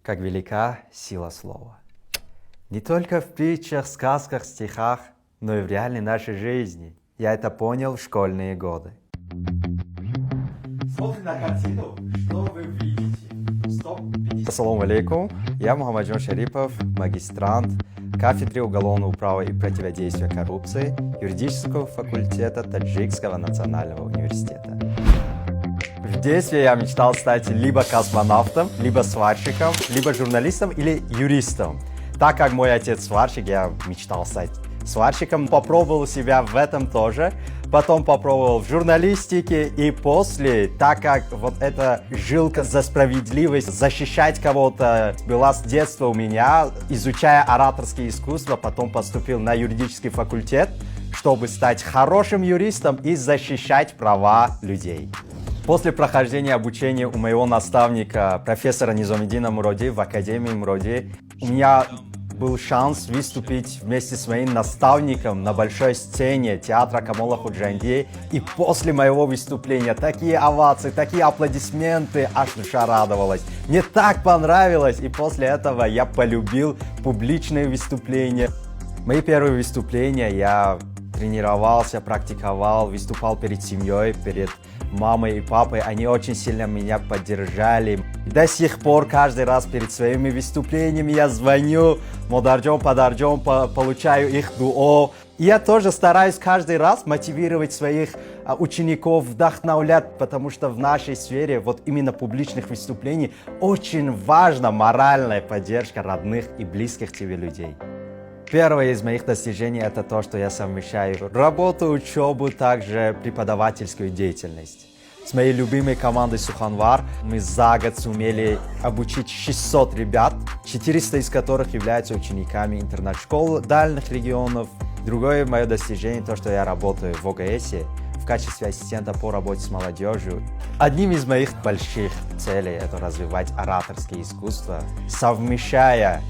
Как велика сила слова. Не только в притчах, сказках, стихах, но и в реальной нашей жизни. Я это понял в школьные годы. Смотрим на картину, что вы видите? Ассаламу алейкум. Я Мухаммаджон Шарипов, магистрант кафедры уголовного права и противодействия коррупции юридического факультета Таджикского национального университета. В детстве я мечтал стать либо космонавтом, либо сварщиком, либо журналистом или юристом. Так как мой отец сварщик, я мечтал стать сварщиком. Попробовал себя в этом тоже. Потом попробовал в журналистике. И после, так как вот эта жилка за справедливость, защищать кого-то была с детства у меня, изучая ораторские искусства, потом поступил на юридический факультет, чтобы стать хорошим юристом и защищать права людей. После прохождения обучения у моего наставника, профессора Низамеддина Муроди в Академии Муроди, у меня был шанс выступить вместе с моим наставником на большой сцене театра Камола Худжанди. И после моего выступления такие овации, такие аплодисменты, аж душа радовалась. Мне так понравилось, и после этого я полюбил публичные выступления. Мои первые выступления я тренировался, практиковал, выступал перед семьей, перед мамой и папой. Они очень сильно меня поддержали. До сих пор каждый раз перед своими выступлениями я звоню, модарджон, подарджон, получаю их дуо. И я тоже стараюсь каждый раз мотивировать своих учеников, вдохновлять, потому что в нашей сфере, вот именно публичных выступлений, очень важна моральная поддержка родных и близких тебе людей. Первое из моих достижений – это то, что я совмещаю работу, учебу, также преподавательскую деятельность. С моей любимой командой Суханвар мы за год сумели обучить 600 ребят, 400 из которых являются учениками интернет-школ дальних регионов. Другое мое достижение – то, что я работаю в ОГСе в качестве ассистента по работе с молодежью. Одним из моих больших целей – это развивать ораторские искусства, совмещая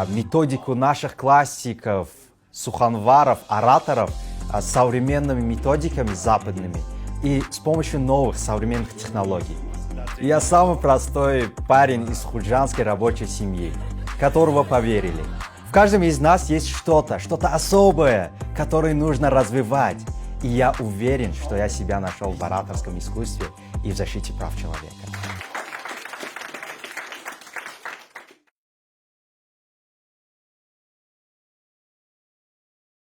методику наших классиков, суханваров, ораторов с современными методиками западными и с помощью новых современных технологий. Я самый простой парень из худжанской рабочей семьи, которого поверили. В каждом из нас есть что-то особое, которое нужно развивать. И я уверен, что я себя нашел в ораторском искусстве и в защите прав человека.